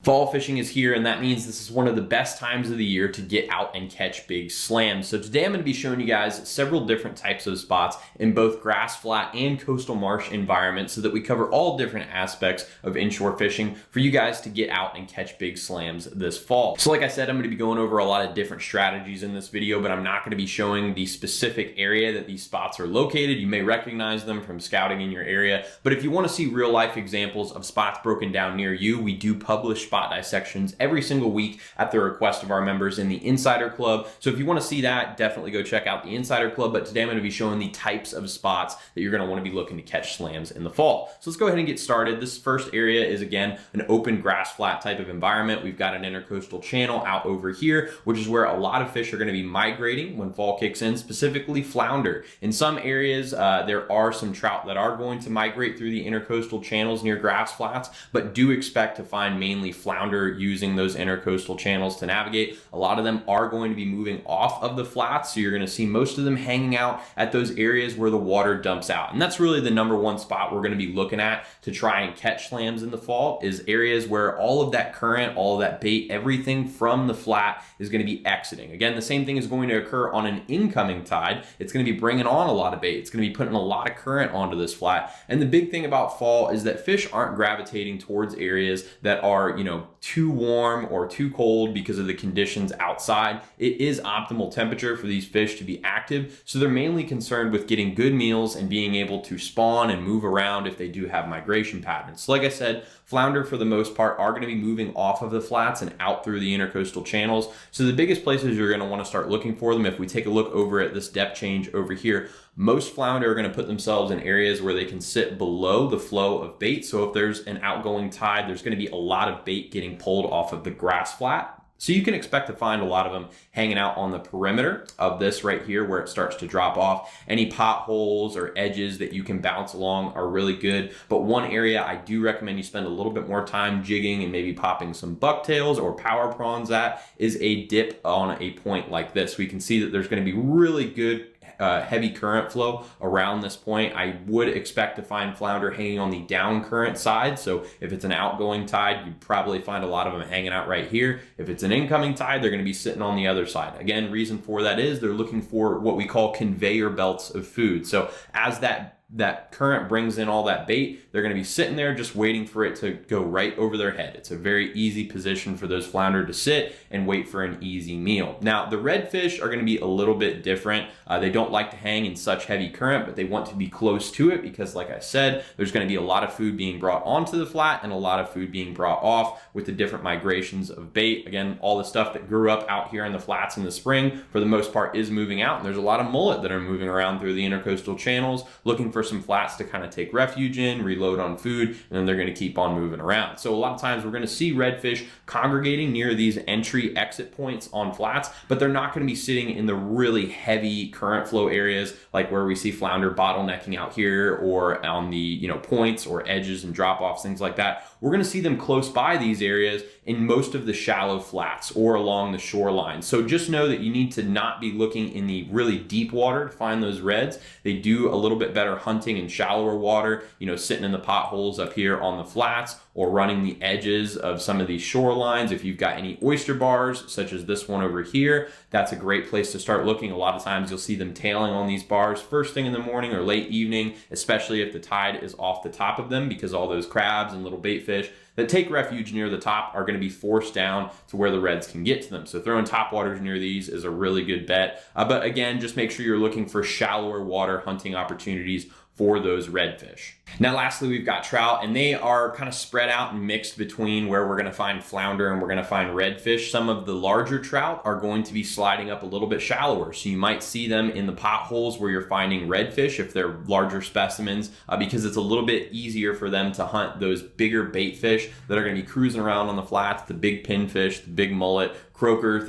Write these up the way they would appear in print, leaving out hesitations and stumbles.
Fall fishing is here, and that means this is one of the best times of the year to get out and catch big slams. So today I'm going to be showing you guys several different types of spots in both grass flat and coastal marsh environments so that we cover all different aspects of inshore fishing for you guys to get out and catch big slams this fall. So like I said, I'm going to be going over a lot of different strategies in this video, but I'm not going to be showing the specific area that these spots are located. You may recognize them from scouting in your area, but if you want to see real life examples of spots broken down near you, we do publish spot dissections every single week at the request of our members in the Insider Club. So if you want to see that, definitely go check out the Insider Club. But today I'm going to be showing the types of spots that you're going to want to be looking to catch slams in the fall. So let's go ahead and get started. This first area is, again, an open grass flat type of environment. We've got an intercoastal channel out over here, which is where a lot of fish are going to be migrating when fall kicks in, specifically flounder. In some areas, there are some trout that are going to migrate through the intercoastal channels near grass flats, but do expect to find mainly flounder using those intercoastal channels to navigate. A lot of them are going to be moving off of the flats, so you're going to see most of them hanging out at those areas where the water dumps out. And that's really the number one spot we're going to be looking at to try and catch slams in the fall, is areas where all of that current, all of that bait, everything from the flat is going to be exiting. Again, the same thing is going to occur on an incoming tide. It's going to be bringing on a lot of bait. It's going to be putting a lot of current onto this flat. And the big thing about fall is that fish aren't gravitating towards areas that are, too warm or too cold because of the conditions outside. It is optimal temperature for these fish to be active, so they're mainly concerned with getting good meals and being able to spawn and move around if they do have migration patterns. So like I said, flounder for the most part are going to be moving off of the flats and out through the intercoastal channels. So the biggest places you're going to want to start looking for them, if we take a look over at this depth change over here, most flounder are going to put themselves in areas where they can sit below the flow of bait. So if there's an outgoing tide, there's going to be a lot of bait getting pulled off of the grass flat. So you can expect to find a lot of them hanging out on the perimeter of this right here where it starts to drop off. Any potholes or edges that you can bounce along are really good. But one area I do recommend you spend a little bit more time jigging and maybe popping some bucktails or power prawns at is a dip on a point like this. We can see that there's going to be really good heavy current flow around this point. I would expect to find flounder hanging on the down current side. So if it's an outgoing tide, you'd probably find a lot of them hanging out right here. If it's an incoming tide, they're going to be sitting on the other side. Again, reason for that is they're looking for what we call conveyor belts of food. So as that current brings in all that bait, they're going to be sitting there just waiting for it to go right over their head. It's a very easy position for those flounder to sit and wait for an easy meal. Now, the redfish are going to be a little bit different. They don't like to hang in such heavy current, but they want to be close to it because, like I said, there's going to be a lot of food being brought onto the flat and a lot of food being brought off with the different migrations of bait. Again, all the stuff that grew up out here in the flats in the spring, for the most part, is moving out. And there's a lot of mullet that are moving around through the intercoastal channels, looking for some flats to kind of take refuge in, reload on food, and then they're going to keep on moving around. So a lot of times we're going to see redfish congregating near these entry exit points on flats, but they're not going to be sitting in the really heavy current flow areas like where we see flounder bottlenecking out here or on the points or edges and drop offs, things like that. We're going to see them close by these areas in most of the shallow flats or along the shoreline. So just know that you need to not be looking in the really deep water to find those reds. They do a little bit better hunting in shallower water, sitting in the potholes up here on the flats or running the edges of some of these shorelines. If you've got any oyster bars, such as this one over here, that's a great place to start looking. A lot of times you'll see them tailing on these bars first thing in the morning or late evening, especially if the tide is off the top of them, because all those crabs and little bait fish that take refuge near the top are going to be forced down to where the reds can get to them. So throwing topwaters near these is a really good bet. But again, just make sure you're looking for shallower water hunting opportunities for those redfish. Now, lastly, we've got trout, and they are kind of spread out and mixed between where we're going to find flounder and we're going to find redfish. Some of the larger trout are going to be sliding up a little bit shallower. So you might see them in the potholes where you're finding redfish if they're larger specimens, because it's a little bit easier for them to hunt those bigger bait fish that are going to be cruising around on the flats, the big pinfish, the big mullet, croaker,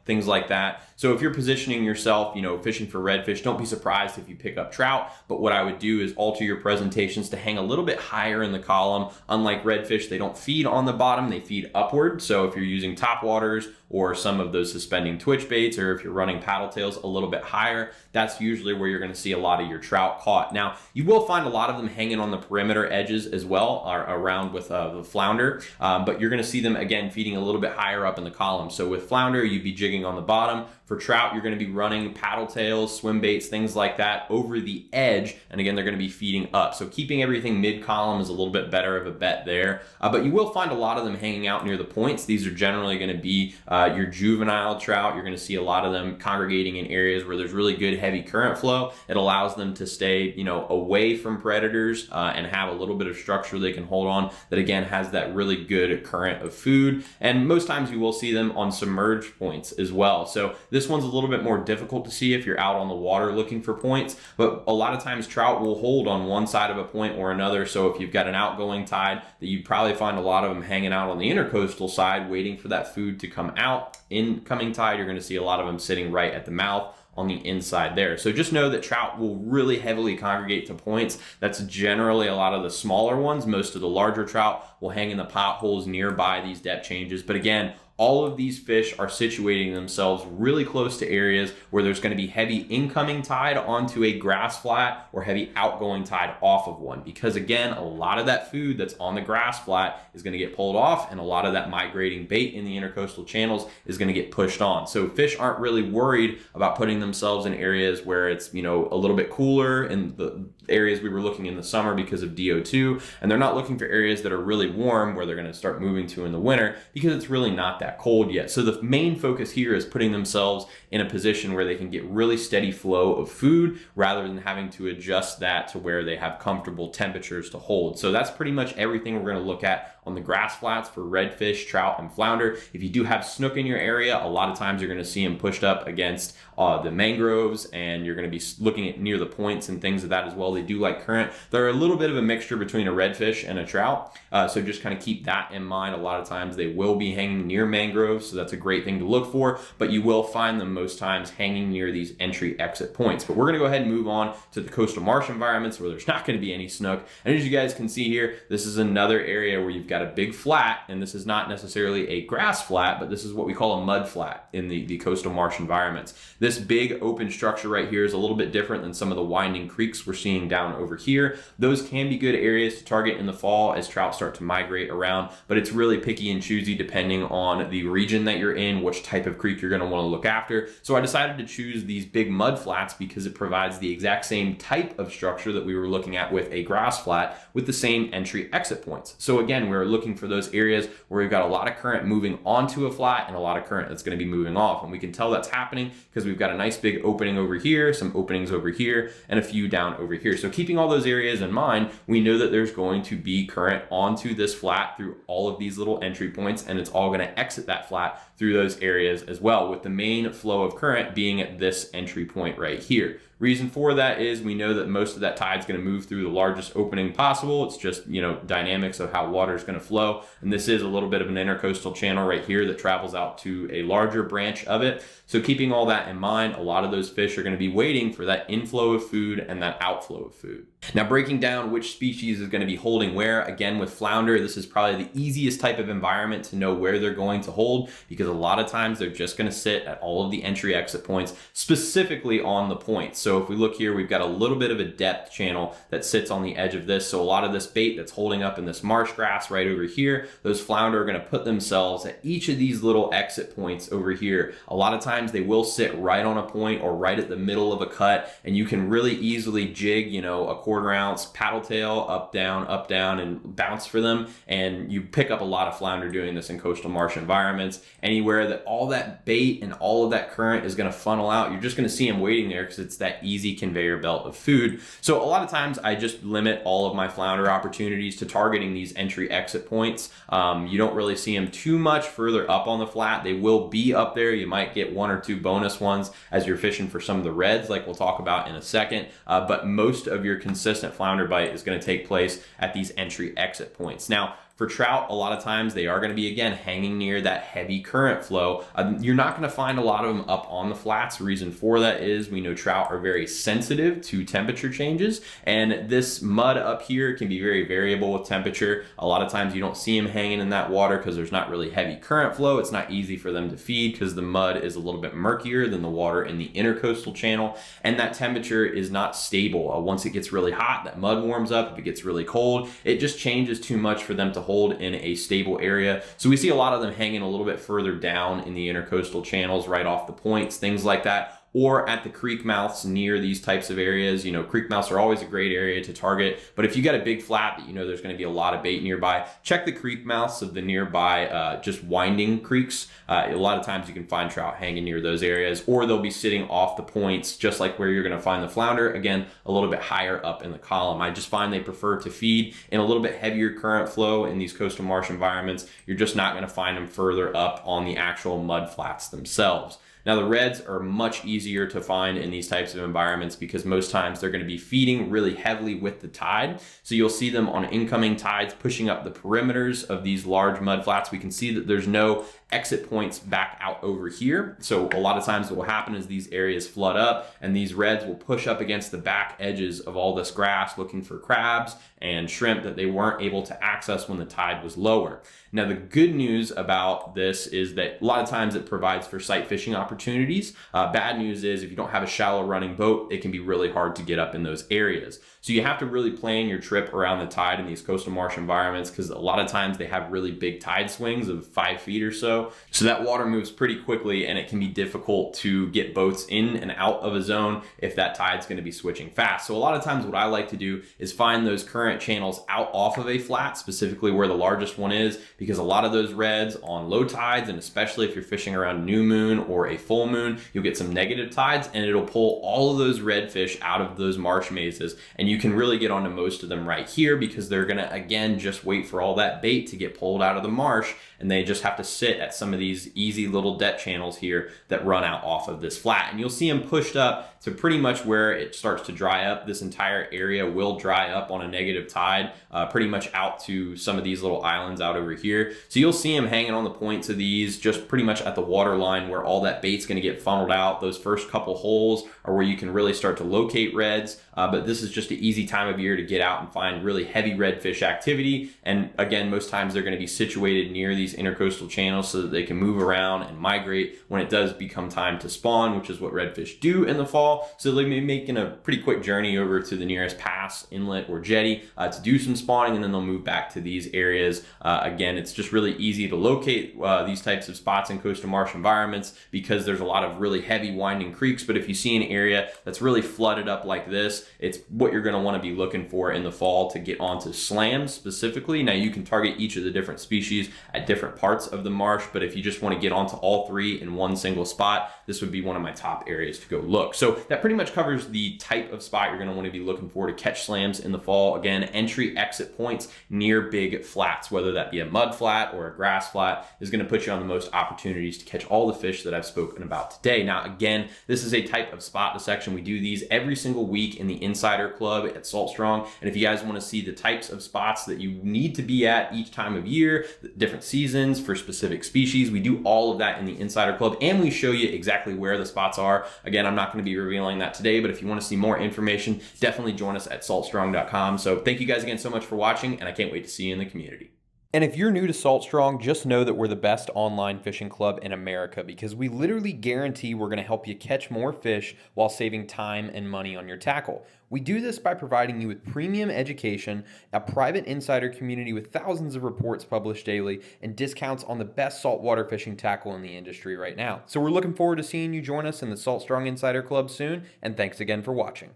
things like that. So if you're positioning yourself, fishing for redfish, don't be surprised if you pick up trout. But what I would do is alter your presentations to hang a little bit higher in the column. Unlike redfish, they don't feed on the bottom, they feed upward. So if you're using top waters or some of those suspending twitch baits, or if you're running paddle tails a little bit higher, that's usually where you're going to see a lot of your trout caught. Now, you will find a lot of them hanging on the perimeter edges as well, around with the flounder, but you're going to see them, again, feeding a little bit higher up in the column. So with flounder, you'd be jigging on the bottom. For trout, you're going to be running paddle tails, swim baits, things like that over the edge. And again, they're going to be feeding up. So keeping everything mid-column is a little bit better of a bet there. But you will find a lot of them hanging out near the points. These are generally going to be your juvenile trout. You're going to see a lot of them congregating in areas where there's really good heavy current flow. It allows them to stay, away from predators and have a little bit of structure they can hold on that, again, has that really good current of food. And most times you will see them on submerged points as well. So this one's a little bit more difficult to see if you're out on the water looking for points, but a lot of times trout will hold on one side of a point or another. So if you've got an outgoing tide, that you'd probably find a lot of them hanging out on the intercoastal side, waiting for that food to come out. Incoming tide, you're going to see a lot of them sitting right at the mouth on the inside there. So just know that trout will really heavily congregate to points. That's generally a lot of the smaller ones. Most of the larger trout will hang in the potholes nearby these depth changes. But again, all of these fish are situating themselves really close to areas where there's going to be heavy incoming tide onto a grass flat or heavy outgoing tide off of one. Because again, a lot of that food that's on the grass flat is going to get pulled off, and a lot of that migrating bait in the intercoastal channels is going to get pushed on. So fish aren't really worried about putting themselves in areas where it's, a little bit cooler in the areas we were looking in the summer because of DO2, and they're not looking for areas that are really warm where they're going to start moving to in the winter because it's really not that cold yet. So the main focus here is putting themselves in a position where they can get really steady flow of food rather than having to adjust that to where they have comfortable temperatures to hold. So that's pretty much everything we're going to look at on the grass flats for redfish, trout, and flounder. If you do have snook in your area, a lot of times you're going to see them pushed up against the mangroves, and you're going to be looking at near the points and things of that as well. They do like current. They're a little bit of a mixture between a redfish and a trout, so just kind of keep that in mind. A lot of times they will be hanging near mangroves, so that's a great thing to look for, but you will find them most times hanging near these entry exit points. But we're going to go ahead and move on to the coastal marsh environments where there's not going to be any snook. And as you guys can see here, this is another area where you've got a big flat, and this is not necessarily a grass flat, but this is what we call a mud flat in the coastal marsh environments. This big open structure right here is a little bit different than some of the winding creeks we're seeing down over here. Those can be good areas to target in the fall as trout start to migrate around, but it's really picky and choosy depending on the region that you're in, which type of creek you're going to want to look after. So I decided to choose these big mud flats because it provides the exact same type of structure that we were looking at with a grass flat with the same entry exit points. So again, we're looking for those areas where we've got a lot of current moving onto a flat and a lot of current that's going to be moving off. And we can tell that's happening because we've got a nice big opening over here, some openings over here, and a few down over here. So keeping all those areas in mind, we know that there's going to be current onto this flat through all of these little entry points, and it's all going to exit that flat through those areas as well, with the main flow of current being at this entry point right here. Reason for that is we know that most of that tide is going to move through the largest opening possible. It's just, dynamics of how water is going to flow. And this is a little bit of an intercoastal channel right here that travels out to a larger branch of it. So keeping all that in mind, a lot of those fish are going to be waiting for that inflow of food and that outflow of food. Now, breaking down which species is going to be holding where, again, with flounder, this is probably the easiest type of environment to know where they're going to hold, because a lot of times they're just going to sit at all of the entry exit points, specifically on the points. So if we look here, we've got a little bit of a depth channel that sits on the edge of this. So a lot of this bait that's holding up in this marsh grass right over here, those flounder are going to put themselves at each of these little exit points over here. A lot of times they will sit right on a point or right at the middle of a cut, and you can really easily jig, a quarter ounce paddle tail up, down, and bounce for them. And you pick up a lot of flounder doing this in coastal marsh environments. Anywhere that all that bait and all of that current is going to funnel out, you're just going to see them waiting there because it's that easy conveyor belt of food. So a lot of times I just limit all of my flounder opportunities to targeting these entry exit points. You don't really see them too much further up on the flat. They will be up there. You might get one or two bonus ones as you're fishing for some of the reds, like we'll talk about in a second. But most of your consistent flounder bite is going to take place at these entry exit points. Now, For trout, a lot of times they are going to be, again, hanging near that heavy current flow. You're not going to find a lot of them up on the flats. The reason for that is we know trout are very sensitive to temperature changes, and this mud up here can be very variable with temperature. A lot of times you don't see them hanging in that water because there's not really heavy current flow. It's not easy for them to feed because the mud is a little bit murkier than the water in the intercoastal channel, and that temperature is not stable. Once it gets really hot, that mud warms up. If it gets really cold, it just changes too much for them to hold in a stable area. So we see a lot of them hanging a little bit further down in the intercoastal channels, right off the points, things like that, or at the creek mouths near these types of areas. You know, creek mouths are always a great area to target, but if you got a big flat that you know there's going to be a lot of bait nearby, check the creek mouths of the nearby just winding creeks. A lot of times you can find trout hanging near those areas, or they'll be sitting off the points, just like where you're going to find the flounder, again, a little bit higher up in the column. I just find they prefer to feed in a little bit heavier current flow in these coastal marsh environments. You're just not going to find them further up on the actual mud flats themselves. Now, the reds are much easier to find in these types of environments because most times they're going to be feeding really heavily with the tide. So you'll see them on incoming tides pushing up the perimeters of these large mud flats. We can see that there's no exit points back out over here. So a lot of times what will happen is these areas flood up and these reds will push up against the back edges of all this grass looking for crabs and shrimp that they weren't able to access when the tide was lower. Now, the good news about this is that a lot of times it provides for sight fishing opportunities. Bad news is if you don't have a shallow running boat, it can be really hard to get up in those areas. So you have to really plan your trip around the tide in these coastal marsh environments because a lot of times they have really big tide swings of 5 feet or so. So that water moves pretty quickly and it can be difficult to get boats in and out of a zone if that tide's going to be switching fast. So a lot of times what I like to do is find those current channels out off of a flat, specifically where the largest one is, because a lot of those reds on low tides, and especially if you're fishing around new moon or a full moon, you'll get some negative tides and it'll pull all of those redfish out of those marsh mazes. And you can really get onto most of them right here because they're going to, again, just wait for all that bait to get pulled out of the marsh, and they just have to sit at some of these easy little debt channels here that run out off of this flat. And you'll see them pushed up to pretty much where it starts to dry up. This entire area will dry up on a negative tide, pretty much out to some of these little islands out over here. So you'll see them hanging on the points of these, just pretty much at the water line where all that bait's going to get funneled out. Those first couple holes are where you can really start to locate reds, but this is just an easy time of year to get out and find really heavy redfish activity. And again, most times they're going to be situated near these intercoastal channels so that they can move around and migrate when it does become time to spawn, which is what redfish do in the fall. So they'll be making a pretty quick journey over to the nearest pass, inlet, or jetty to do some spawning, and then they'll move back to these areas. Again, it's just really easy to locate these types of spots in coastal marsh environments because there's a lot of really heavy winding creeks. But if you see an area that's really flooded up like this, it's what you're going to want to be looking for in the fall to get onto slams specifically. Now, you can target each of the different species at different parts of the marsh, but if you just want to get onto all three in one single spot, this would be one of my top areas to go look. So that pretty much covers the type of spot you're going to want to be looking for to catch slams in the fall. Again, entry exit points near big flats, whether that be a mud flat or a grass flat, is going to put you on the most opportunities to catch all the fish that I've spoken about today. Now, again, this is a type of spot dissection. We do these every single week in the Insider Club at Salt Strong. And if you guys want to see the types of spots that you need to be at each time of year, different seasons for specific species, we do all of that in the Insider Club, and we show you exactly where the spots are. Again, I'm not going to be revealing that today, but if you want to see more information, definitely join us at saltstrong.com. So thank you guys again so much for watching, and I can't wait to see you in the community. And if you're new to Salt Strong, just know that we're the best online fishing club in America because we literally guarantee we're going to help you catch more fish while saving time and money on your tackle. We do this by providing you with premium education, a private insider community with thousands of reports published daily, and discounts on the best saltwater fishing tackle in the industry right now. So we're looking forward to seeing you join us in the Salt Strong Insider Club soon, and thanks again for watching.